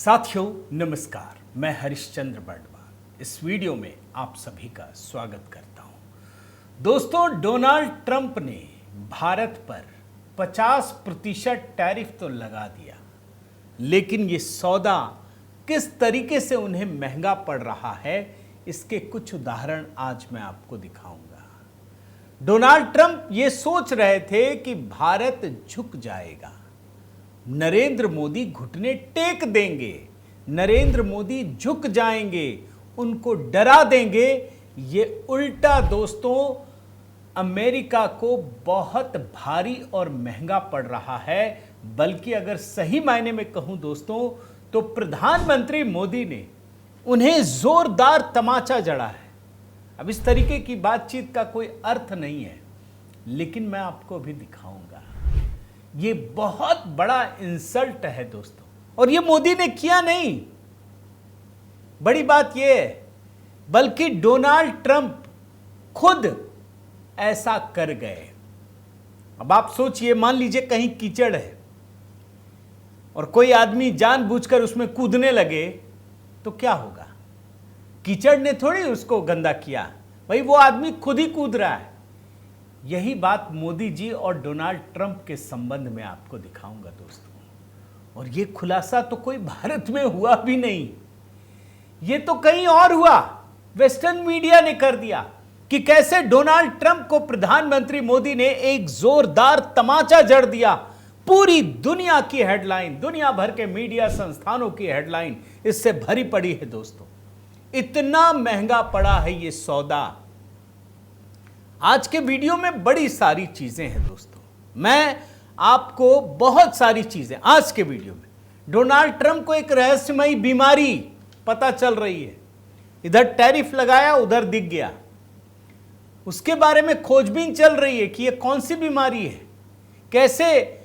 साथियों नमस्कार, मैं हरिश्चंद्र बर्डवाल इस वीडियो में आप सभी का स्वागत करता हूं। दोस्तों, डोनाल्ड ट्रंप ने भारत पर 50% टैरिफ तो लगा दिया, लेकिन ये सौदा किस तरीके से उन्हें महंगा पड़ रहा है, इसके कुछ उदाहरण आज मैं आपको दिखाऊंगा। डोनाल्ड ट्रंप ये सोच रहे थे कि भारत झुक जाएगा, नरेंद्र मोदी घुटने टेक देंगे, नरेंद्र मोदी झुक जाएंगे, उनको डरा देंगे। ये उल्टा दोस्तों अमेरिका को बहुत भारी और महंगा पड़ रहा है। बल्कि अगर सही मायने में कहूं दोस्तों, तो प्रधानमंत्री मोदी ने उन्हें जोरदार तमाचा जड़ा है। अब इस तरीके की बातचीत का कोई अर्थ नहीं है, लेकिन मैं आपको अभी दिखाऊंगा। ये बहुत बड़ा इंसल्ट है दोस्तों, और ये मोदी ने किया नहीं। बड़ी बात यह है, बल्कि डोनाल्ड ट्रंप खुद ऐसा कर गए। अब आप सोचिए, मान लीजिए कहीं कीचड़ है और कोई आदमी जानबूझकर उसमें कूदने लगे तो क्या होगा? कीचड़ ने थोड़ी उसको गंदा किया, भाई वो आदमी खुद ही कूद रहा है। यही बात मोदी जी और डोनाल्ड ट्रंप के संबंध में आपको दिखाऊंगा दोस्तों। और ये खुलासा तो कोई भारत में हुआ भी नहीं, ये तो कहीं और हुआ। वेस्टर्न मीडिया ने कर दिया कि कैसे डोनाल्ड ट्रंप को प्रधानमंत्री मोदी ने एक जोरदार तमाचा जड़ दिया। पूरी दुनिया की हेडलाइन, दुनिया भर के मीडिया संस्थानों की हेडलाइन इससे भरी पड़ी है दोस्तों। इतना महंगा पड़ा है ये सौदा। आज के वीडियो में बड़ी सारी चीजें हैं दोस्तों, मैं आपको बहुत सारी चीजें आज के वीडियो में। डोनाल्ड ट्रंप को एक रहस्यमयी बीमारी पता चल रही है, इधर टैरिफ लगाया उधर दिख गया, उसके बारे में खोजबीन चल रही है कि यह कौन सी बीमारी है, कैसे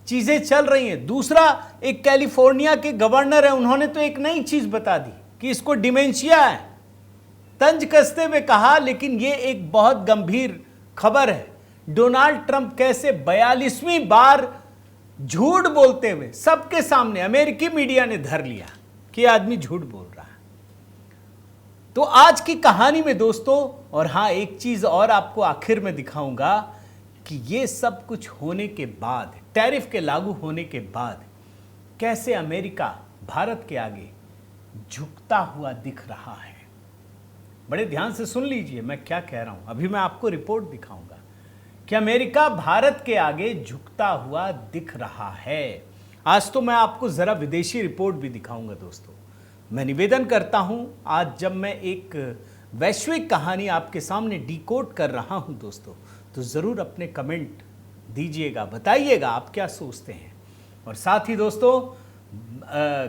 चीजें चल रही हैं। दूसरा, एक कैलिफोर्निया के गवर्नर है, उन्होंने तो एक नई चीज बता दी कि इसको डिमेंशिया है, तंज कसते हुए कहा। लेकिन यह एक बहुत गंभीर खबर है। डोनाल्ड ट्रंप कैसे 42वीं बार झूठ बोलते हुए सबके सामने अमेरिकी मीडिया ने धर लिया कि आदमी झूठ बोल रहा है। तो आज की कहानी में दोस्तों, और हां एक चीज और आपको आखिर में दिखाऊंगा कि यह सब कुछ होने के बाद, टैरिफ के लागू होने के बाद, कैसे अमेरिका भारत के आगे झुकता हुआ दिख रहा है। बड़े ध्यान से सुन लीजिए मैं क्या कह रहा हूं। अभी मैं आपको रिपोर्ट दिखाऊंगा कि अमेरिका भारत के आगे झुकता हुआ दिख रहा है। आज तो मैं आपको जरा विदेशी रिपोर्ट भी दिखाऊंगा दोस्तों। मैं निवेदन करता हूं, आज जब मैं एक वैश्विक कहानी आपके सामने डिकोड कर रहा हूं दोस्तों, तो जरूर अपने कमेंट दीजिएगा, बताइएगा आप क्या सोचते हैं। और साथ ही दोस्तों,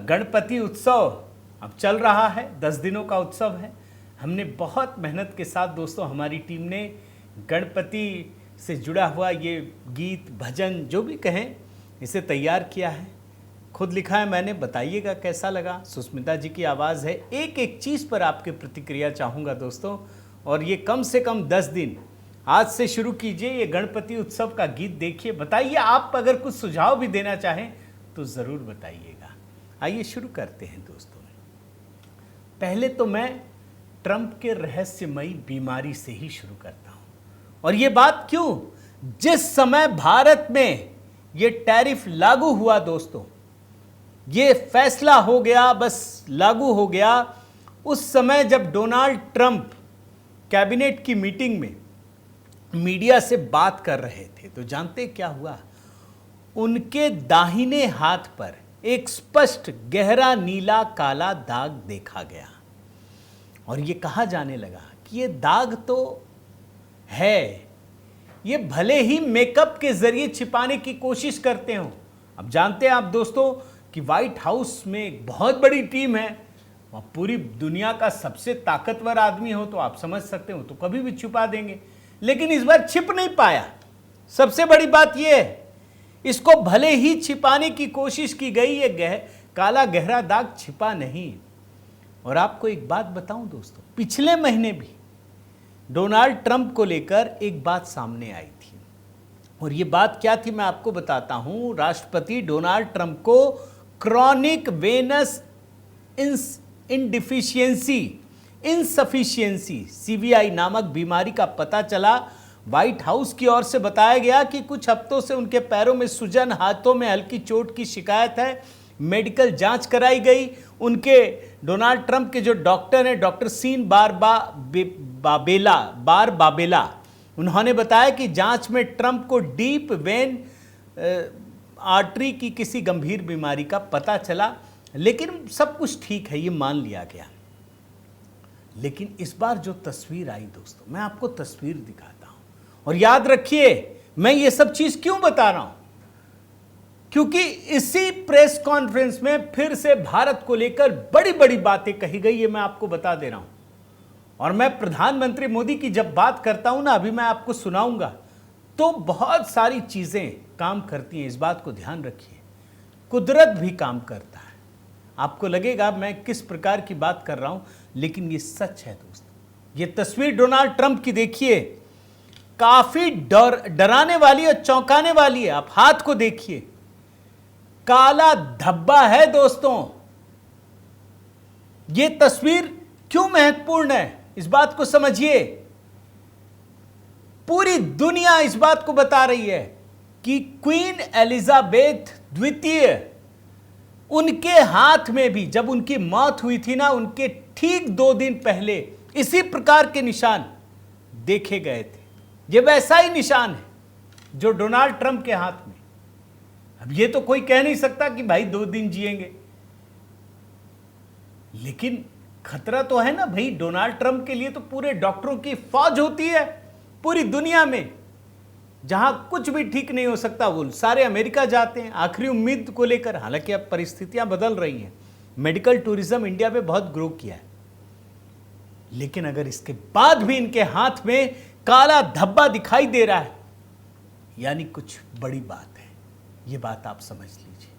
गणपति उत्सव अब चल रहा है, 10 दिनों का उत्सव है। हमने बहुत मेहनत के साथ दोस्तों, हमारी टीम ने गणपति से जुड़ा हुआ ये गीत भजन जो भी कहें, इसे तैयार किया है, खुद लिखा है मैंने। बताइएगा कैसा लगा। सुष्मिता जी की आवाज़ है। एक एक चीज़ पर आपकी प्रतिक्रिया चाहूँगा दोस्तों। और ये कम से कम 10 दिन आज से शुरू कीजिए। ये गणपति उत्सव का गीत देखिए, बताइए। आप अगर कुछ सुझाव भी देना चाहें तो ज़रूर बताइएगा। आइए शुरू करते हैं दोस्तों। पहले तो मैं ट्रंप के रहस्यमयी बीमारी से ही शुरू करता हूं। और यह बात क्यों? जिस समय भारत में यह टैरिफ लागू हुआ दोस्तों, यह फैसला हो गया, बस लागू हो गया, उस समय जब डोनाल्ड ट्रंप कैबिनेट की मीटिंग में मीडिया से बात कर रहे थे, तो जानते क्या हुआ? उनके दाहिने हाथ पर एक स्पष्ट गहरा नीला काला दाग देखा गया। और ये कहा जाने लगा कि ये दाग तो है, ये भले ही मेकअप के जरिए छिपाने की कोशिश करते हो। अब जानते हैं आप दोस्तों कि व्हाइट हाउस में एक बहुत बड़ी टीम है, वह पूरी दुनिया का सबसे ताकतवर आदमी हो, तो आप समझ सकते हो तो कभी भी छुपा देंगे। लेकिन इस बार छिप नहीं पाया। सबसे बड़ी बात यह है, इसको भले ही छिपाने की कोशिश की गई, ये काला गहरा दाग छिपा नहीं। और आपको एक बात बताऊं दोस्तों, पिछले महीने भी डोनाल्ड ट्रंप को लेकर एक बात सामने आई थी। और ये बात क्या थी मैं आपको बताता हूं। राष्ट्रपति डोनाल्ड ट्रंप को क्रॉनिक वेनस इनसफिशियंसी सीवीआई नामक बीमारी का पता चला। व्हाइट हाउस की ओर से बताया गया कि कुछ हफ्तों से उनके पैरों में सूजन, हाथों में हल्की चोट की शिकायत है। मेडिकल जांच कराई गई। उनके डोनाल्ड ट्रंप के जो डॉक्टर हैं, डॉक्टर सीन बारबाबेला, उन्होंने बताया कि जांच में ट्रंप को डीप वेन आर्टरी की किसी गंभीर बीमारी का पता चला, लेकिन सब कुछ ठीक है, ये मान लिया गया। लेकिन इस बार जो तस्वीर आई दोस्तों, मैं आपको तस्वीर दिखाता हूं, और याद रखिए मैं ये सब चीज क्यों बता रहा हूं, क्योंकि इसी प्रेस कॉन्फ्रेंस में फिर से भारत को लेकर बड़ी बड़ी बातें कही गई, ये मैं आपको बता दे रहा हूं। और मैं प्रधानमंत्री मोदी की जब बात करता हूं ना, अभी मैं आपको सुनाऊंगा, तो बहुत सारी चीजें काम करती हैं, इस बात को ध्यान रखिए। कुदरत भी काम करता है। आपको लगेगा मैं किस प्रकार की बात कर रहा हूं, लेकिन ये सच है दोस्तों। ये तस्वीर डोनाल्ड ट्रंप की देखिए, काफी डराने वाली और चौंकाने वाली है। आप हाथ को देखिए, काला धब्बा है दोस्तों। ये तस्वीर क्यों महत्वपूर्ण है, इस बात को समझिए। पूरी दुनिया इस बात को बता रही है कि क्वीन एलिजाबेथ द्वितीय, उनके हाथ में भी जब उनकी मौत हुई थी ना, उनके ठीक 2 दिन पहले इसी प्रकार के निशान देखे गए थे। ये वैसा ही निशान है जो डोनाल्ड ट्रंप के हाथ में। अब ये तो कोई कह नहीं सकता कि भाई 2 दिन जिएंगे, लेकिन खतरा तो है ना भाई। डोनाल्ड ट्रंप के लिए तो पूरे डॉक्टरों की फौज होती है पूरी दुनिया में। जहां कुछ भी ठीक नहीं हो सकता वो सारे अमेरिका जाते हैं आखिरी उम्मीद को लेकर। हालांकि अब परिस्थितियां बदल रही हैं, मेडिकल टूरिज्म इंडिया में बहुत ग्रो किया है, लेकिन अगर इसके बाद भी इनके हाथ में काला धब्बा दिखाई दे रहा है, यानी कुछ बड़ी बात है। ये बात आप समझ लीजिए।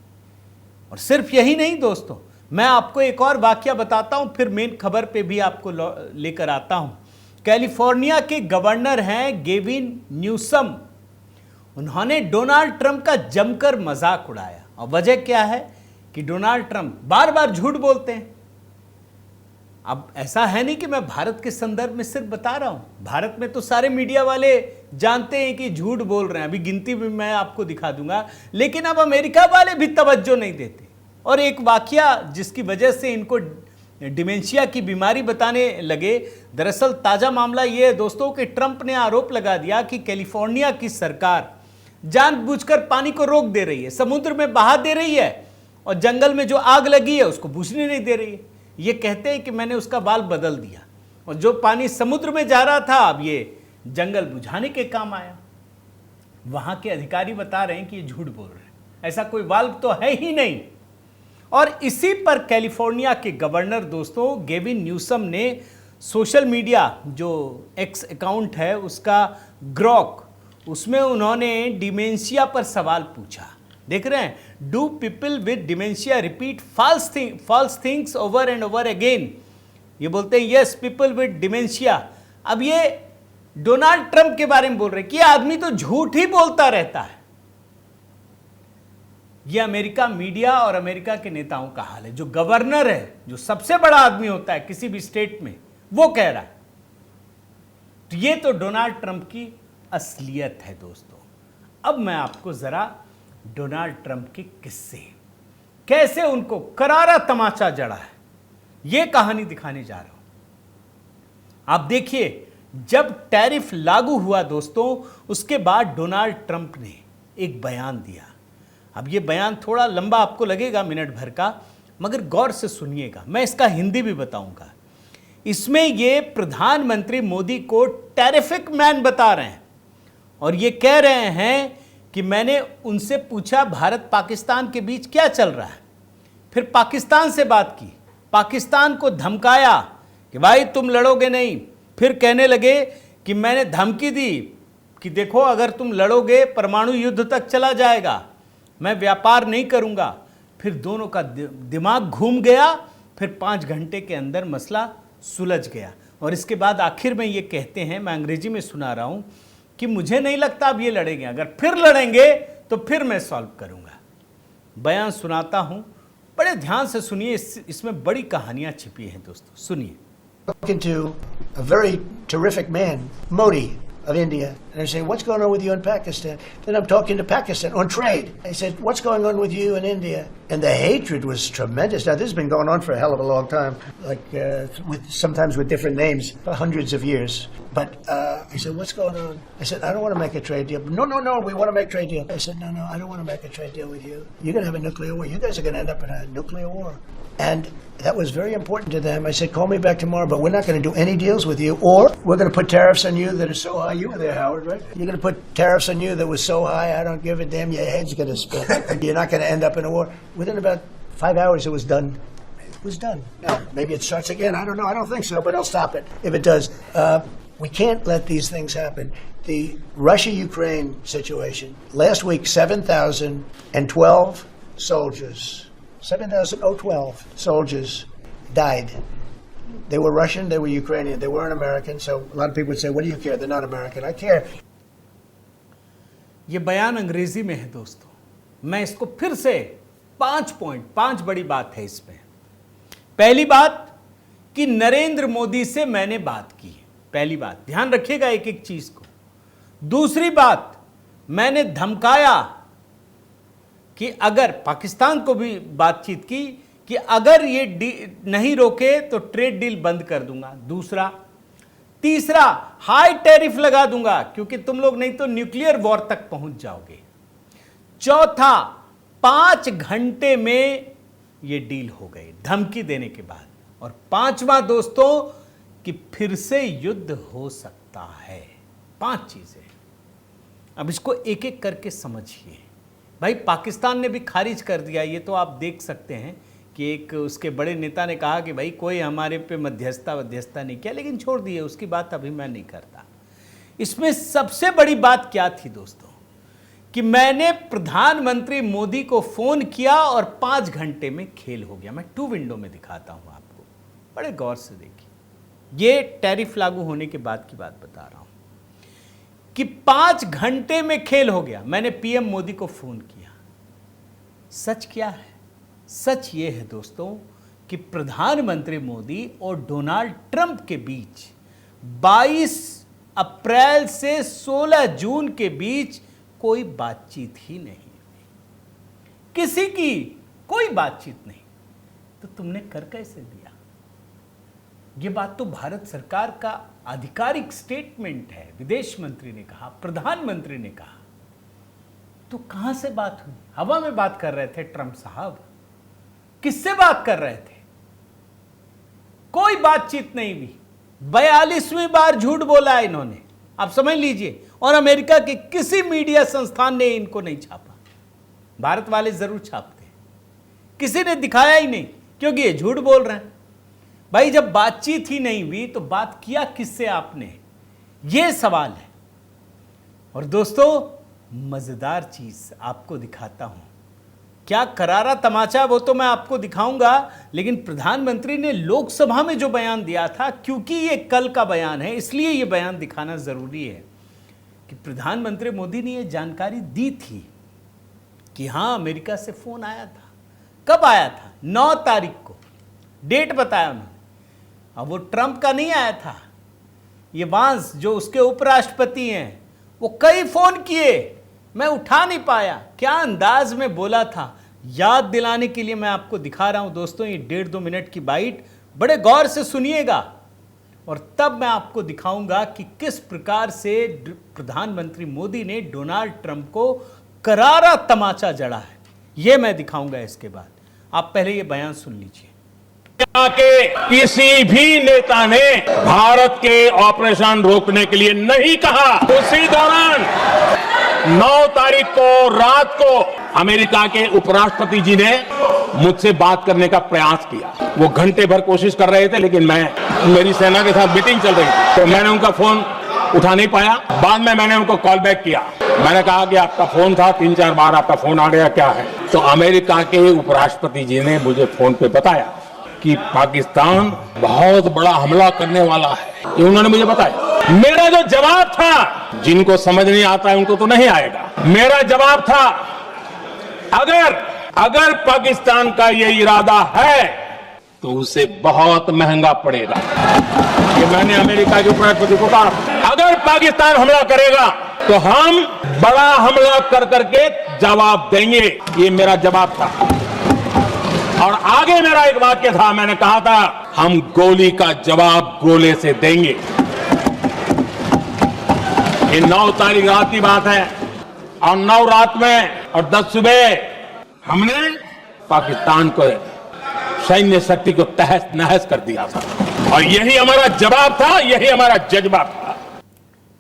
और सिर्फ यही नहीं दोस्तों, मैं आपको एक और वाकया बताता हूं, फिर मेन खबर पे भी आपको लेकर आता हूं। कैलिफोर्निया के गवर्नर हैं गेविन न्यूसम। उन्होंने डोनाल्ड ट्रंप का जमकर मजाक उड़ाया। और वजह क्या है कि डोनाल्ड ट्रंप बार बार झूठ बोलते हैं। अब ऐसा है नहीं कि मैं भारत के संदर्भ में सिर्फ बता रहा हूं, भारत में तो सारे मीडिया वाले जानते हैं कि झूठ बोल रहे हैं। अभी गिनती भी मैं आपको दिखा दूंगा, लेकिन अब अमेरिका वाले भी तवज्जो नहीं देते। और एक वाकया जिसकी वजह से इनको डिमेंशिया की बीमारी बताने लगे, दरअसल ताजा मामला यह है दोस्तों कि ट्रंप ने आरोप लगा दिया कि कैलिफोर्निया की सरकार जानबूझकर पानी को रोक दे रही है, समुद्र में बहा दे रही है, और जंगल में जो आग लगी है उसको बुझने नहीं दे रही है। ये कहते हैं कि मैंने उसका बाल बदल दिया, और जो पानी समुद्र में जा रहा था अब ये जंगल बुझाने के काम आया। वहां के अधिकारी बता रहे हैं कि ये झूठ बोल रहे हैं, ऐसा कोई वाल्व तो है ही नहीं। और इसी पर कैलिफोर्निया के गवर्नर दोस्तों गेविन न्यूसम ने सोशल मीडिया जो एक्स अकाउंट है उसका ग्रॉक, उसमें उन्होंने डिमेंशिया पर सवाल पूछा। देख रहे हैं, do people with dementia repeat false things over and over again. ये बोलते हैं यस पीपल विद डिमेंशिया। अब ये डोनाल्ड ट्रंप के बारे में बोल रहे हैं कि ये आदमी तो झूठ ही बोलता रहता है। ये अमेरिका मीडिया और अमेरिका के नेताओं का हाल है। जो गवर्नर है, जो सबसे बड़ा आदमी होता है किसी भी स्टेट में, वो कह रहा है। तो ये तो डोनाल्ड ट्रंप की असलियत है दोस्तों। अब मैं आपको जरा डोनाल्ड ट्रंप के किस्से, कैसे उनको करारा तमाचा जड़ा है, यह कहानी दिखाने जा रहा हूं। आप देखिए, जब टैरिफ लागू हुआ दोस्तों, उसके बाद डोनाल्ड ट्रंप ने एक बयान दिया। अब यह बयान थोड़ा लंबा आपको लगेगा, मिनट भर का, मगर गौर से सुनिएगा। मैं इसका हिंदी भी बताऊंगा। इसमें यह प्रधानमंत्री मोदी को टेरिफिक मैन बता रहे हैं, और ये कह रहे हैं कि मैंने उनसे पूछा भारत पाकिस्तान के बीच क्या चल रहा है, फिर पाकिस्तान से बात की, पाकिस्तान को धमकाया कि भाई तुम लड़ोगे नहीं, फिर कहने लगे कि मैंने धमकी दी कि देखो अगर तुम लड़ोगे परमाणु युद्ध तक चला जाएगा, मैं व्यापार नहीं करूंगा। फिर दोनों का दिमाग घूम गया, फिर 5 घंटे के अंदर मसला सुलझ गया। और इसके बाद आखिर में ये कहते हैं, मैं अंग्रेजी में सुना रहा हूं, कि मुझे नहीं लगता अब ये लड़ेंगे, अगर फिर लड़ेंगे तो फिर मैं सॉल्व करूंगा। बयान सुनाता हूं बड़े ध्यान से सुनिए, इसमें बड़ी कहानियां छिपी हैं दोस्तों, सुनिए। Talking to a very terrific man, Modi of India, and I say, "What's going on with you in Pakistan?" Then I'm talking to Pakistan on trade. I said, "What's going on with you in India?" And the hatred was tremendous. Now this has been going on for a hell of a long time, like sometimes with different names, for hundreds of years. But I said, "What's going on?" I said, "I don't want to make a trade deal." No, we want to make a trade deal. I said, "No, I don't want to make a trade deal with you. You're going to have a nuclear war. You guys are going to end up in a nuclear war." And that was very important to them. I said, "Call me back tomorrow, but we're not going to do any deals with you, or we're going to put tariffs on you that are so high." You were there, Howard, right? You're going to put tariffs on you that was so high, I don't give a damn. Your head's going to spin. You're not going to end up in a war. Within about 5 hours, it was done. It was done. Now, maybe it starts again. I don't know. I don't think so, but I'll stop it if it does. We can't let these things happen. The Russia-Ukraine situation. Last week, 7,012 soldiers. 7,012 soldiers died. They were Russian, they were Ukrainian, they weren't American, so a lot of people would say, "What do you care? They're not American." I care. ये बयान अंग्रेजी में है दोस्तों। मैं इसको फिर से 5 बड़ी बात है इसमें। पहली बात कि नरेंद्र मोदी से मैंने बात की। पहली बात, ध्यान रखिएगा एक एक चीज को। दूसरी बात, मैंने धमकाया कि अगर पाकिस्तान को भी बातचीत की कि अगर ये नहीं रोके तो ट्रेड डील बंद कर दूंगा। दूसरा, तीसरा, हाई टैरिफ लगा दूंगा क्योंकि तुम लोग नहीं तो न्यूक्लियर वॉर तक पहुंच जाओगे। चौथा, 5 घंटे में ये डील हो गई धमकी देने के बाद। और पांचवा दोस्तों कि फिर से युद्ध हो सकता है। 5 चीजें। अब इसको एक एक करके समझिए। भाई पाकिस्तान ने भी खारिज कर दिया, ये तो आप देख सकते हैं कि एक उसके बड़े नेता ने कहा कि भाई कोई हमारे पे मध्यस्थता नहीं किया, लेकिन छोड़ दिए, उसकी बात अभी मैं नहीं करता। इसमें सबसे बड़ी बात क्या थी दोस्तों कि मैंने प्रधानमंत्री मोदी को फोन किया और 5 घंटे में खेल हो गया। मैं 2 विंडो में दिखाता हूं आपको, बड़े गौर से देखिए। ये टैरिफ लागू होने के बाद की बात बता रहा हूं कि 5 घंटे में खेल हो गया। मैंने पीएम मोदी को फोन किया। सच क्या है? सच ये है दोस्तों कि प्रधानमंत्री मोदी और डोनाल्ड ट्रंप के बीच 22 अप्रैल से 16 जून के बीच कोई बातचीत ही नहीं हुई। किसी की कोई बातचीत नहीं। तो तुमने कर कैसे दिया? ये बात तो भारत सरकार का आधिकारिक स्टेटमेंट है। विदेश मंत्री ने कहा, प्रधानमंत्री ने कहा। तो कहां से बात हुई? हवा में बात कर रहे थे ट्रंप साहब। किससे बात कर रहे थे? कोई बातचीत नहीं हुई। 42वीं बार झूठ बोला है इन्होंने, आप समझ लीजिए। और अमेरिका के किसी मीडिया संस्थान ने इनको नहीं छापा। भारत वाले जरूर छापते, किसी ने दिखाया ही नहीं क्योंकि ये झूठ बोल रहे हैं। भाई जब बातचीत ही नहीं हुई तो बात किया किससे आपने? ये सवाल है। और दोस्तों मजेदार चीज आपको दिखाता हूं। क्या करारा तमाचा वो तो मैं आपको दिखाऊंगा, लेकिन प्रधानमंत्री ने लोकसभा में जो बयान दिया था, क्योंकि ये कल का बयान है इसलिए ये बयान दिखाना जरूरी है कि प्रधानमंत्री मोदी ने ये जानकारी दी थी कि हां अमेरिका से फोन आया था। कब आया था? 9 तारीख को डेट बताया उन्होंने। अब वो ट्रंप का नहीं आया था। ये वांस जो उसके उपराष्ट्रपति हैं वो कई फोन किए, मैं उठा नहीं पाया। क्या अंदाज में बोला था, याद दिलाने के लिए मैं आपको दिखा रहा हूं दोस्तों। ये 1.5-2 मिनट की बाइट, बड़े गौर से सुनिएगा और तब मैं आपको दिखाऊंगा कि किस प्रकार से प्रधानमंत्री मोदी ने डोनाल्ड ट्रंप को करारा तमाचा जड़ा है। यह मैं दिखाऊंगा इसके बाद। आप पहले ये बयान सुन लीजिए। के किसी भी नेता ने भारत के ऑपरेशन रोकने के लिए नहीं कहा। उसी दौरान 9 तारीख को रात को अमेरिका के उपराष्ट्रपति जी ने मुझसे बात करने का प्रयास किया। वो घंटे भर कोशिश कर रहे थे, लेकिन मेरी सेना के साथ मीटिंग चल रही थी तो मैंने उनका फोन उठा नहीं पाया। बाद में मैंने उनको कॉल बैक किया। मैंने कहा कि आपका फोन था, 3-4 बार आपका फोन आ गया, क्या है? तो अमेरिका के उपराष्ट्रपति जी ने मुझे फोन पे बताया कि पाकिस्तान बहुत बड़ा हमला करने वाला है। ये उन्होंने मुझे बताया। मेरा जो जवाब था, जिनको समझ नहीं आता है उनको तो नहीं आएगा, मेरा जवाब था अगर अगर पाकिस्तान का ये इरादा है तो उसे बहुत महंगा पड़ेगा। ये मैंने अमेरिका के उपराष्ट्रपति को कहा, अगर पाकिस्तान हमला करेगा तो हम बड़ा हमला कर करके जवाब देंगे। ये मेरा जवाब था। और आगे मेरा एक वाक्य था, मैंने कहा था हम गोली का जवाब गोले से देंगे। ये 9 तारीख रात की बात है और 9 रात में और 10 सुबह हमने पाकिस्तान को सैन्य शक्ति को तहस नहस कर दिया था। और यही हमारा जवाब था, यही हमारा जज्बा था।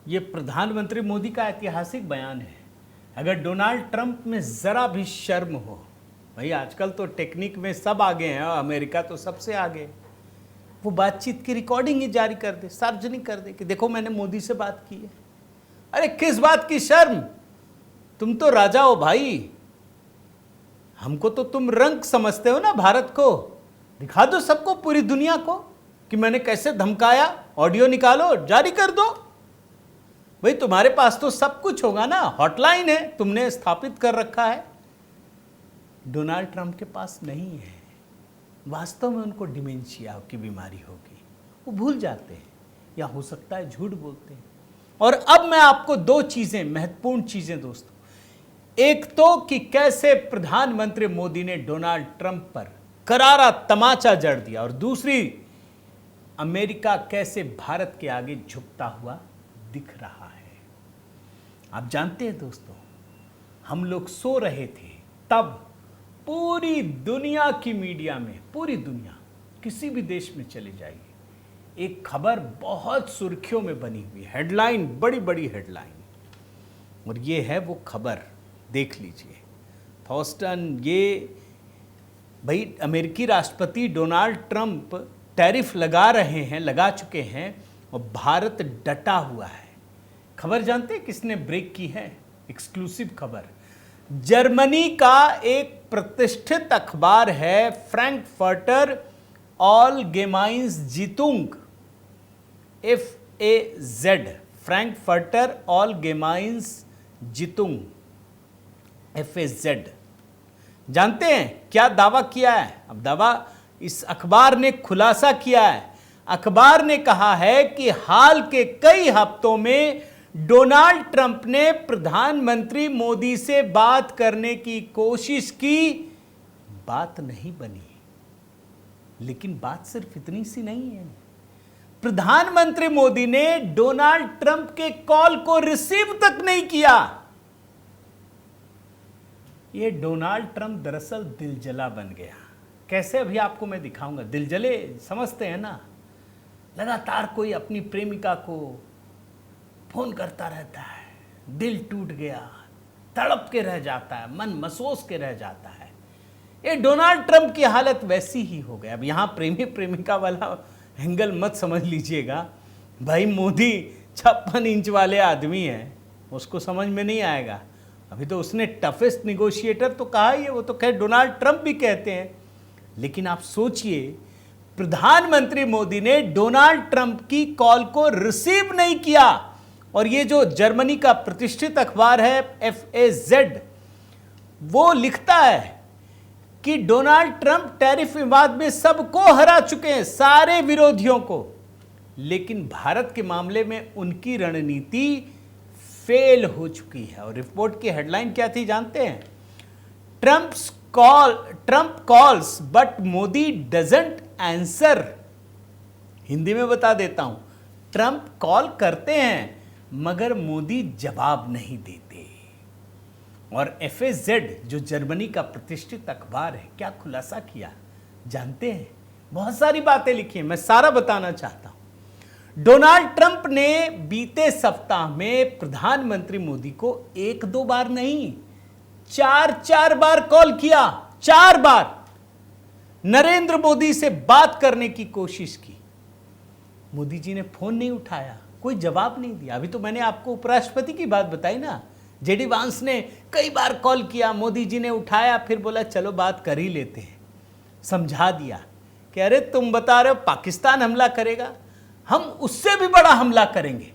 ये प्रधानमंत्री मोदी का ऐतिहासिक बयान है। अगर डोनाल्ड ट्रंप में जरा भी शर्म हो, भाई आजकल तो टेक्निक में सब आगे हैं, अमेरिका तो सबसे आगे, वो बातचीत की रिकॉर्डिंग ही जारी कर दे, सार्वजनिक कर दे कि देखो मैंने मोदी से बात की है। अरे किस बात की शर्म, तुम तो राजा हो भाई, हमको तो तुम रंक समझते हो ना भारत को। दिखा दो सबको, पूरी दुनिया को कि मैंने कैसे धमकाया, ऑडियो निकालो जारी कर दो। भाई तुम्हारे पास तो सब कुछ होगा ना, हॉटलाइन है, तुमने स्थापित कर रखा है। डोनाल्ड ट्रंप के पास नहीं है। वास्तव में उनको डिमेंशिया की बीमारी होगी, वो भूल जाते हैं या हो सकता है झूठ बोलते हैं। और अब मैं आपको 2 चीजें, महत्वपूर्ण चीजें दोस्तों, एक तो कि कैसे प्रधानमंत्री मोदी ने डोनाल्ड ट्रंप पर करारा तमाचा जड़ दिया, और दूसरी अमेरिका कैसे भारत के आगे झुकता हुआ दिख रहा है। आप जानते हैं दोस्तों, हम लोग सो रहे थे तब पूरी दुनिया की मीडिया में, पूरी दुनिया, किसी भी देश में चले जाइए, एक खबर बहुत सुर्खियों में बनी हुई, हेडलाइन, बड़ी बड़ी हेडलाइन, और ये है वो खबर, देख लीजिए। थॉस्टन, ये भाई अमेरिकी राष्ट्रपति डोनाल्ड ट्रंप टैरिफ लगा रहे हैं, लगा चुके हैं, और भारत डटा हुआ है। खबर जानते हैं किसने ब्रेक की है? एक्सक्लूसिव खबर, जर्मनी का एक प्रतिष्ठित अखबार है फ्रैंकफर्टर ऑलगेमाइन्स जीतुंग, FAZ, फ्रैंकफर्टर ऑलगेमाइन्स जीतुंग, FAZ। जानते हैं क्या दावा किया है? अब दावा इस अखबार ने खुलासा किया है। अखबार ने कहा है कि हाल के कई हफ्तों में डोनाल्ड ट्रंप ने प्रधानमंत्री मोदी से बात करने की कोशिश की, बात नहीं बनी। लेकिन बात सिर्फ इतनी सी नहीं है, प्रधानमंत्री मोदी ने डोनाल्ड ट्रंप के कॉल को रिसीव तक नहीं किया। ये डोनाल्ड ट्रंप दरअसल दिलजला बन गया। कैसे, अभी आपको मैं दिखाऊंगा। दिलजले समझते हैं ना, लगातार कोई अपनी प्रेमिका को फोन करता रहता है, दिल टूट गया, तड़प के रह जाता है, मन मसोस के रह जाता है। ये डोनाल्ड ट्रंप की हालत वैसी ही हो गई। अब यहाँ प्रेमी प्रेमिका वाला एंगल मत समझ लीजिएगा, भाई मोदी 56 इंच वाले आदमी हैं, उसको समझ में नहीं आएगा। अभी तो उसने टफेस्ट निगोशिएटर तो कहा ही है, वो तो खैर डोनाल्ड ट्रंप भी कहते हैं। लेकिन आप सोचिए, प्रधानमंत्री मोदी ने डोनाल्ड ट्रंप की कॉल को रिसीव नहीं किया, और ये जो जर्मनी का प्रतिष्ठित अखबार है FAZ, वो लिखता है कि डोनाल्ड ट्रंप टैरिफ विवाद में सबको हरा चुके हैं, सारे विरोधियों को, लेकिन भारत के मामले में उनकी रणनीति फेल हो चुकी है। और रिपोर्ट की हेडलाइन क्या थी जानते हैं? Trump calls but Modi doesn't answer. Hindi में बता देता हूं, ट्रंप कॉल करते हैं मगर मोदी जवाब नहीं देते। और FAZ जो जर्मनी का प्रतिष्ठित अखबार है, क्या खुलासा किया जानते हैं? बहुत सारी बातें लिखी हैं, मैं सारा बताना चाहता हूं। डोनाल्ड ट्रंप ने बीते सप्ताह में प्रधानमंत्री मोदी को 1-2 बार नहीं, 4 बार कॉल किया, 4 बार नरेंद्र मोदी से बात करने की कोशिश की। मोदी जी ने फोन नहीं उठाया, कोई जवाब नहीं दिया। अभी तो मैंने आपको उपराष्ट्रपति की बात बताई ना, JD वांस ने कई बार कॉल किया, मोदी जी ने उठाया, फिर बोला चलो बात कर ही लेते हैं, समझा दिया कि अरे तुम बता रहे हो पाकिस्तान हमला करेगा, हम उससे भी बड़ा हमला करेंगे।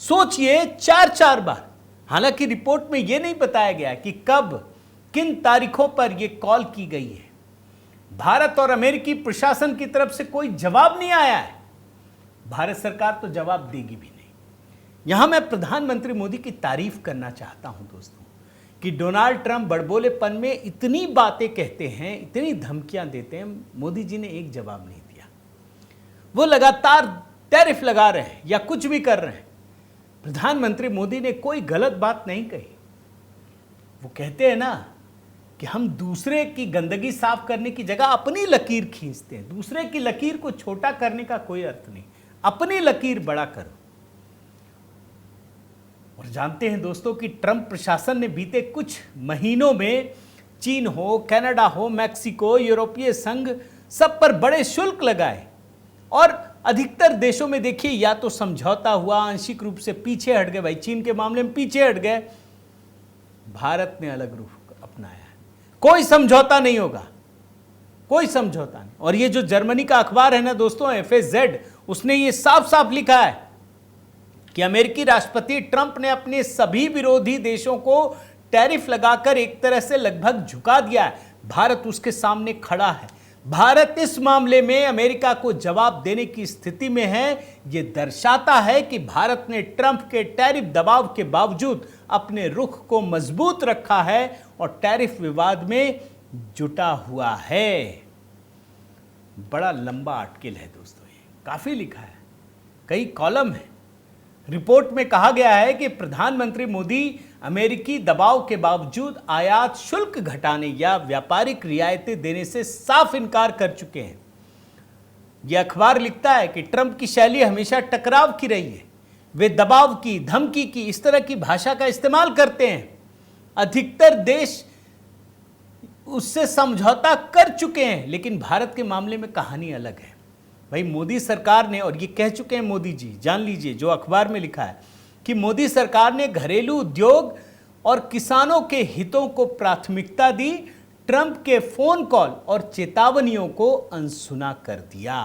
सोचिए, 4 बार। हालांकि रिपोर्ट में यह नहीं बताया गया कि कब किन तारीखों पर यह कॉल की गई है। भारत और अमेरिकी प्रशासन की तरफ से कोई जवाब नहीं आया है। भारत सरकार तो जवाब देगी भी नहीं। यहां मैं प्रधानमंत्री मोदी की तारीफ करना चाहता हूं दोस्तों कि डोनाल्ड ट्रंप बड़बोलेपन में इतनी बातें कहते हैं, इतनी धमकियां देते हैं, मोदी जी ने एक जवाब नहीं दिया। वो लगातार टैरिफ लगा रहे हैं या कुछ भी कर रहे हैं। प्रधानमंत्री मोदी ने कोई गलत बात नहीं कही। वो कहते हैं ना कि हम दूसरे की गंदगी साफ करने की जगह अपनी लकीर खींचते हैं। दूसरे की लकीर को छोटा करने का कोई अर्थ नहीं, अपनी लकीर बड़ा करो। और जानते हैं दोस्तों कि ट्रंप प्रशासन ने बीते कुछ महीनों में चीन हो, कनाडा हो, मैक्सिको, यूरोपीय संघ, सब पर बड़े शुल्क लगाए और अधिकतर देशों में देखिए या तो समझौता हुआ, आंशिक रूप से पीछे हट गए। भाई चीन के मामले में पीछे हट गए, भारत ने अलग रुख अपनाया है। कोई समझौता नहीं होगा, कोई समझौता नहीं। और ये जो जर्मनी का अखबार है ना दोस्तों, FAZ, उसने ये साफ साफ लिखा है कि अमेरिकी राष्ट्रपति ट्रंप ने अपने सभी विरोधी देशों को टैरिफ लगाकर एक तरह से लगभग झुका दिया है। भारत उसके सामने खड़ा है। भारत इस मामले में अमेरिका को जवाब देने की स्थिति में है। यह दर्शाता है कि भारत ने ट्रंप के टैरिफ दबाव के बावजूद अपने रुख को मजबूत रखा है और टैरिफ विवाद में जुटा हुआ है। बड़ा लंबा आर्टिकल है दोस्तों, ये काफी लिखा है, कई कॉलम है। रिपोर्ट में कहा गया है कि प्रधानमंत्री मोदी अमेरिकी दबाव के बावजूद आयात शुल्क घटाने या व्यापारिक रियायतें देने से साफ इनकार कर चुके हैं। यह अखबार लिखता है कि ट्रंप की शैली हमेशा टकराव की रही है। वे दबाव की, धमकी की, इस तरह की भाषा का इस्तेमाल करते हैं। अधिकतर देश उससे समझौता कर चुके हैं, लेकिन भारत के मामले में कहानी अलग है। भाई मोदी सरकार ने, और ये कह चुके हैं मोदी जी, जान लीजिए जो अखबार में लिखा है कि मोदी सरकार ने घरेलू उद्योग और किसानों के हितों को प्राथमिकता दी, ट्रंप के फोन कॉल और चेतावनियों को अनसुना कर दिया।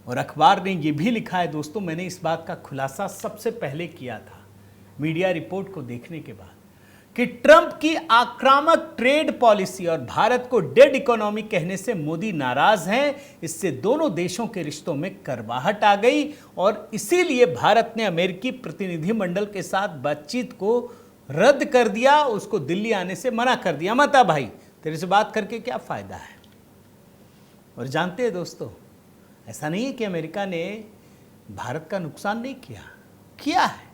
और अखबार ने यह भी लिखा है दोस्तों, मैंने इस बात का खुलासा सबसे पहले किया था मीडिया रिपोर्ट को देखने के बाद, कि ट्रंप की आक्रामक ट्रेड पॉलिसी और भारत को डेड इकोनॉमी कहने से मोदी नाराज हैं। इससे दोनों देशों के रिश्तों में करवाहट आ गई और इसीलिए भारत ने अमेरिकी प्रतिनिधिमंडल के साथ बातचीत को रद्द कर दिया, उसको दिल्ली आने से मना कर दिया। मत आ भाई, तेरे से बात करके क्या फायदा है। और जानते हैं दोस्तों, ऐसा नहीं है कि अमेरिका ने भारत का नुकसान नहीं किया है।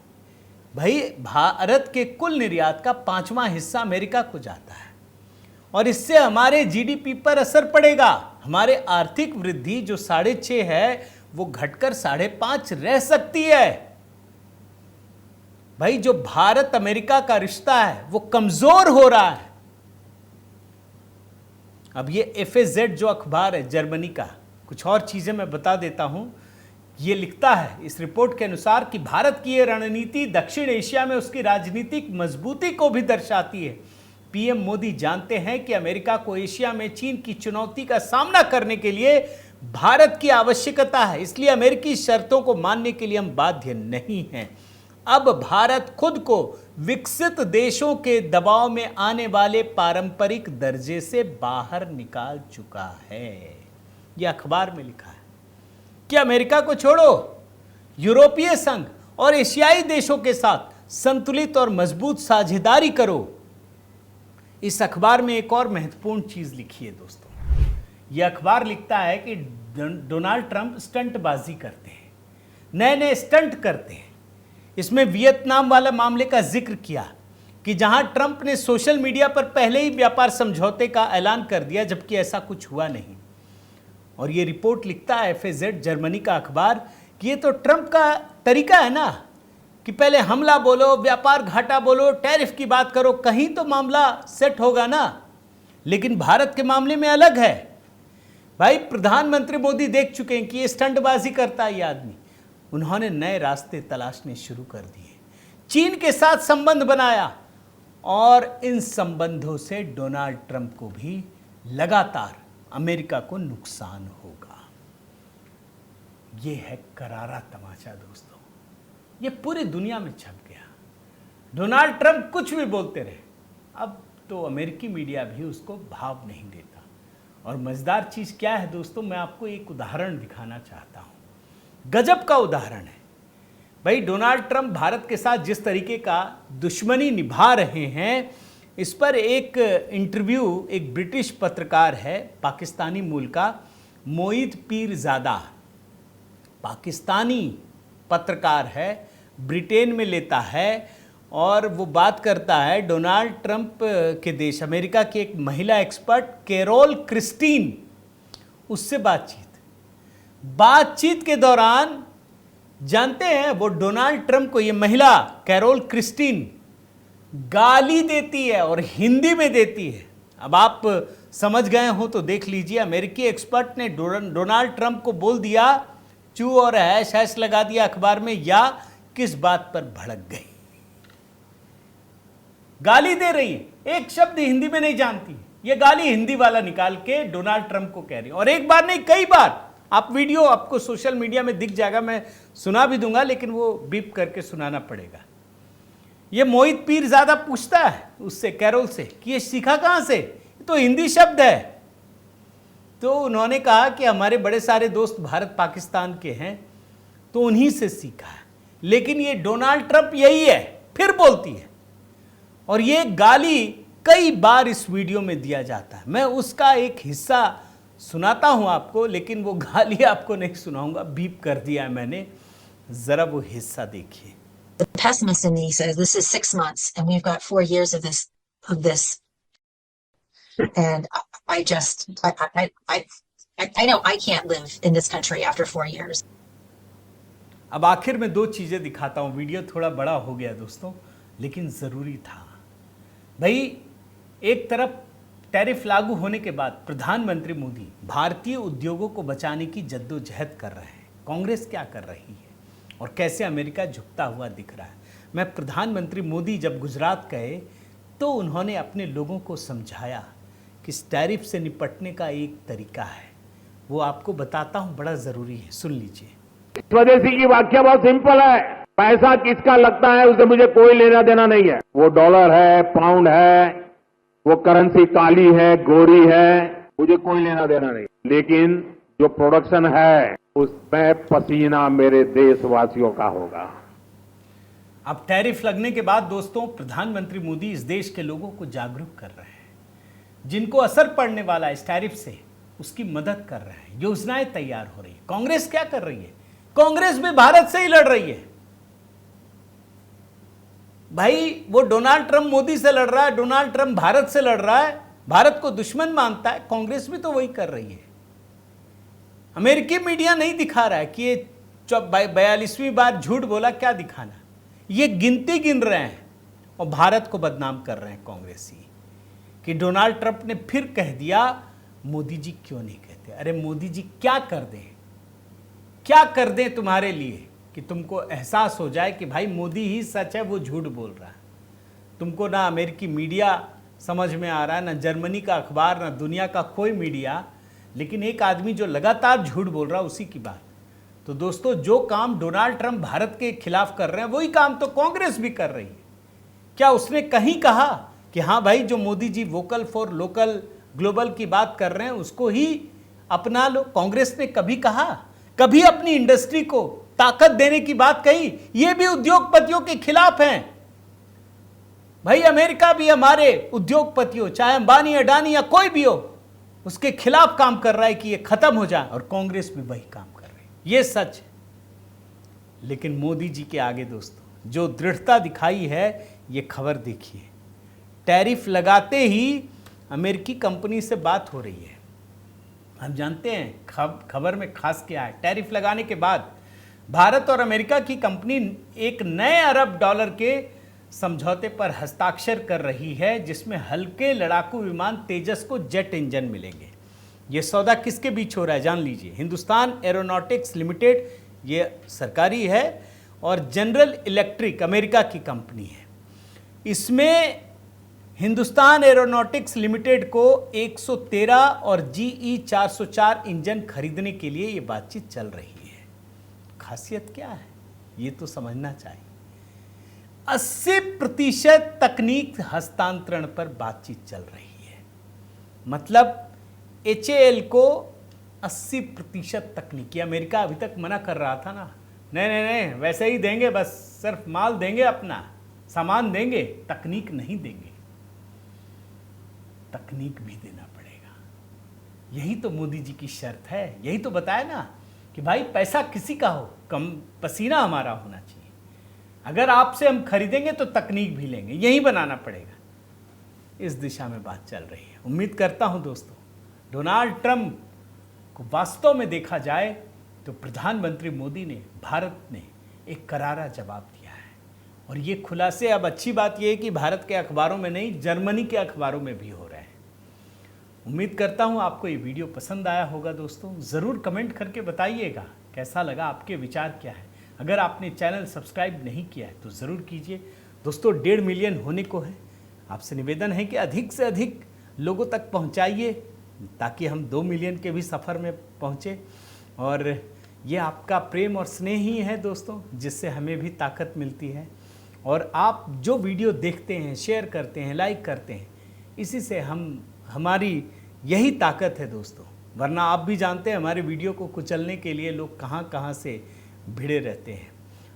भाई भारत के कुल निर्यात का 5वां हिस्सा अमेरिका को जाता है और इससे हमारे जीडीपी पर असर पड़ेगा। हमारे आर्थिक वृद्धि जो 6.5 है वो घटकर 5.5 रह सकती है। भाई जो भारत अमेरिका का रिश्ता है वो कमजोर हो रहा है। अब ये FAZ जो अखबार है जर्मनी का, कुछ और चीजें मैं बता देता हूं। ये लिखता है इस रिपोर्ट के अनुसार कि भारत की यह रणनीति दक्षिण एशिया में उसकी राजनीतिक मजबूती को भी दर्शाती है। पीएम मोदी जानते हैं कि अमेरिका को एशिया में चीन की चुनौती का सामना करने के लिए भारत की आवश्यकता है, इसलिए अमेरिकी शर्तों को मानने के लिए हम बाध्य नहीं हैं। अब भारत खुद को विकसित देशों के दबाव में आने वाले पारंपरिक दर्जे से बाहर निकाल चुका है। यह अखबार में लिखा है कि अमेरिका को छोड़ो, यूरोपीय संघ और एशियाई देशों के साथ संतुलित और मजबूत साझेदारी करो। इस अखबार में एक और महत्वपूर्ण चीज लिखी है दोस्तों। यह अखबार लिखता है कि डोनाल्ड ट्रंप स्टंटबाजी करते हैं, नए नए स्टंट करते हैं। इसमें वियतनाम वाला मामले का जिक्र किया कि जहां ट्रंप ने सोशल मीडिया पर पहले ही व्यापार समझौते का ऐलान कर दिया, जबकि ऐसा कुछ हुआ नहीं। और ये रिपोर्ट लिखता है FAZ जर्मनी का अखबार कि ये तो ट्रंप का तरीका है ना कि पहले हमला बोलो, व्यापार घाटा बोलो, टैरिफ की बात करो, कहीं तो मामला सेट होगा ना। लेकिन भारत के मामले में अलग है। भाई प्रधानमंत्री मोदी देख चुके हैं कि ये स्टंटबाजी करता है ये आदमी। उन्होंने नए रास्ते तलाशने शुरू कर दिए, चीन के साथ संबंध बनाया और इन संबंधों से डोनाल्ड ट्रंप को भी लगातार अमेरिका को नुकसान होगा। यह है करारा तमाचा दोस्तों, यह पूरी दुनिया में छप गया। डोनाल्ड ट्रंप कुछ भी बोलते रहे, अब तो अमेरिकी मीडिया भी उसको भाव नहीं देता। और मज़ेदार चीज़ क्या है दोस्तों, मैं आपको एक उदाहरण दिखाना चाहता हूँ। गजब का उदाहरण है भाई। डोनाल्ड ट्रंप भारत के साथ जिस तरीके का दुश्मनी निभा रहे हैं, इस पर एक इंटरव्यू एक ब्रिटिश पत्रकार है, पाकिस्तानी मूल का, मोईद पीरजादा, पाकिस्तानी पत्रकार है, ब्रिटेन में लेता है और वो बात करता है डोनाल्ड ट्रंप के देश अमेरिका की एक महिला एक्सपर्ट कैरोल क्रिस्टीन, उससे बातचीत के दौरान जानते हैं वो डोनाल्ड ट्रंप को, ये महिला कैरोल क्रिस्टीन गाली देती है और हिंदी में देती है। अब आप समझ गए हो तो देख लीजिए। अमेरिकी एक्सपर्ट ने डोनाल्ड ट्रंप को बोल दिया चू और हैश लगा दिया अखबार में, या किस बात पर भड़क गई। गाली दे रही है, एक शब्द हिंदी में नहीं जानती, ये गाली हिंदी वाला निकाल के डोनाल्ड ट्रंप को कह रही है। और एक बार नहीं कई बार, आप वीडियो आपको सोशल मीडिया में दिख जाएगा, मैं सुना भी दूंगा लेकिन वो बीप करके सुनाना पड़ेगा। ये मोहित पीरजादा पूछता है उससे, कैरोल से, कि ये सीखा कहां से, ये तो हिंदी शब्द है। तो उन्होंने कहा कि हमारे बड़े सारे दोस्त भारत पाकिस्तान के हैं तो उन्हीं से सीखा है, लेकिन ये डोनाल्ड ट्रंप यही है, फिर बोलती है। और ये गाली कई बार इस वीडियो में दिया जाता है। मैं उसका एक हिस्सा सुनाता हूं आपको, लेकिन वो गाली आपको नहीं सुनाऊंगा, बीप कर दिया है मैंने, जरा वो हिस्सा देखिए। The pessimist in me says this is 6 months and we've got 4 years of this. And I know I can't live in this country after 4 years. अब आखिर में दो चीजें दिखाता हूं। वीडियो थोड़ा बड़ा हो गया दोस्तों, लेकिन जरूरी था भाई। एक तरफ टैरिफ लागू होने के बाद प्रधानमंत्री मोदी भारतीय उद्योगों को बचाने की जद्दोजहद कर रहे हैं। कांग्रेस क्या कर रही है और कैसे अमेरिका झुकता हुआ दिख रहा है। मैं प्रधानमंत्री मोदी जब गुजरात गए तो उन्होंने अपने लोगों को समझाया कि इस टैरिफ से निपटने का एक तरीका है, वो आपको बताता हूं, बड़ा जरूरी है, सुन लीजिए। स्वदेशी की व्याख्या बहुत सिंपल है, पैसा किसका लगता है उससे मुझे कोई लेना देना नहीं है। वो डॉलर है, पाउंड है, वो करेंसी काली है, गोरी है, मुझे कोई लेना देना नहीं। लेकिन जो प्रोडक्शन है उसमें पसीना मेरे देशवासियों का होगा। अब टैरिफ लगने के बाद दोस्तों प्रधानमंत्री मोदी इस देश के लोगों को जागरूक कर रहे हैं, जिनको असर पड़ने वाला है इस टैरिफ से उसकी मदद कर रहे हैं, योजनाएं तैयार हो रही है। कांग्रेस क्या कर रही है? कांग्रेस भी भारत से ही लड़ रही है भाई। वो डोनाल्ड ट्रंप मोदी से लड़ रहा है, डोनाल्ड ट्रंप भारत से लड़ रहा है, भारत को दुश्मन मानता है। कांग्रेस भी तो वही कर रही है। अमेरिकी मीडिया नहीं दिखा रहा है कि ये 42वीं बार झूठ बोला, क्या दिखाना, ये गिनती गिन रहे हैं और भारत को बदनाम कर रहे हैं कांग्रेसी कि डोनाल्ड ट्रंप ने फिर कह दिया मोदी जी क्यों नहीं कहते। अरे मोदी जी क्या कर दें, क्या कर दें तुम्हारे लिए कि तुमको एहसास हो जाए कि भाई मोदी ही सच है, वो झूठ बोल रहा है। तुमको ना अमेरिकी मीडिया समझ में आ रहा है, ना जर्मनी का अखबार, ना दुनिया का कोई मीडिया, लेकिन एक आदमी जो लगातार झूठ बोल रहा है उसी की बात। तो दोस्तों जो काम डोनाल्ड ट्रंप भारत के खिलाफ कर रहे हैं वही काम तो कांग्रेस भी कर रही है। क्या उसने कहीं कहा कि हाँ भाई जो Modi ji vocal for local global की बात कर रहे हैं उसको ही अपना लो? कांग्रेस ने कभी कहा? कभी अपनी इंडस्ट्री को ताकत देने की बात कही? ये भी उद्योगपतियों के खिलाफ हैं भाई। अमेरिका भी हमारे उद्योगपतियों, चाहे अंबानी अडानी या कोई भी हो, उसके खिलाफ काम कर रहा है कि ये खत्म हो जाए, और कांग्रेस भी वही काम कर रही है, ये सच है। लेकिन मोदी जी के आगे दोस्तों जो दृढ़ता दिखाई है, ये खबर देखिए। टैरिफ लगाते ही अमेरिकी कंपनी से बात हो रही है। हम जानते हैं खबर में खास क्या है। टैरिफ लगाने के बाद भारत और अमेरिका की कंपनी एक नए अरब डॉलर के समझौते पर हस्ताक्षर कर रही है, जिसमें हल्के लड़ाकू विमान तेजस को जेट इंजन मिलेंगे। ये सौदा किसके बीच हो रहा है जान लीजिए। हिंदुस्तान एरोनॉटिक्स लिमिटेड, ये सरकारी है, और जनरल इलेक्ट्रिक अमेरिका की कंपनी है। इसमें हिंदुस्तान एरोनॉटिक्स लिमिटेड को 113 और GE 404 इंजन खरीदने के लिए ये बातचीत चल रही है। खासियत क्या है ये तो समझना चाहिए। 80% तकनीक हस्तांतरण पर बातचीत चल रही है। मतलब HAL को 80% तकनीकी, अमेरिका अभी तक मना कर रहा था ना, नहीं वैसे ही देंगे, बस सिर्फ माल देंगे, अपना सामान देंगे, तकनीक नहीं देंगे। तकनीक भी देना पड़ेगा। यही तो मोदी जी की शर्त है, यही तो बताया ना कि भाई पैसा किसी का हो, कम पसीना हमारा होना चाहिए। अगर आपसे हम खरीदेंगे तो तकनीक भी लेंगे, यही बनाना पड़ेगा। इस दिशा में बात चल रही है। उम्मीद करता हूं दोस्तों, डोनाल्ड ट्रंप को वास्तव में देखा जाए तो प्रधानमंत्री मोदी ने, भारत ने एक करारा जवाब दिया है। और ये खुलासे अब अच्छी बात यह है कि भारत के अखबारों में नहीं, जर्मनी के अखबारों में भी हो रहे हैं। उम्मीद करता हूं आपको ये वीडियो पसंद आया होगा दोस्तों। ज़रूर कमेंट करके बताइएगा कैसा लगा, आपके विचार क्या है। अगर आपने चैनल सब्सक्राइब नहीं किया है तो ज़रूर कीजिए दोस्तों। 1.5 मिलियन होने को है। आपसे निवेदन है कि अधिक से अधिक लोगों तक पहुंचाइए ताकि हम 2 मिलियन के भी सफ़र में पहुंचे। और ये आपका प्रेम और स्नेह ही है दोस्तों, जिससे हमें भी ताकत मिलती है। और आप जो वीडियो देखते हैं, शेयर करते हैं, लाइक करते हैं, इसी से हमारी यही ताकत है दोस्तों। वरना आप भी जानते हैं हमारे वीडियो को कुचलने के लिए लोग कहाँ कहाँ से भिड़े रहते हैं।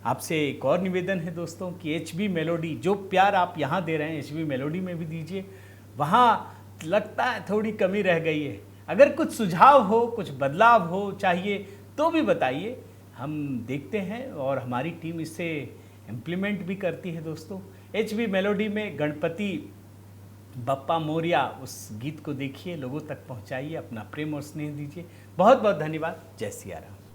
आपसे एक और निवेदन है दोस्तों कि HB मेलोडी, जो प्यार आप यहाँ दे रहे हैं HB मेलोडी में भी दीजिए। वहाँ लगता है थोड़ी कमी रह गई है। अगर कुछ सुझाव हो, कुछ बदलाव हो चाहिए तो भी बताइए, हम देखते हैं और हमारी टीम इसे इम्प्लीमेंट भी करती है दोस्तों। HB मेलोडी में गणपति बप्पा मोरिया, उस गीत को देखिए, लोगों तक पहुंचाइए, अपना प्रेम और स्नेह दीजिए। बहुत बहुत धन्यवाद। जय सिया राम।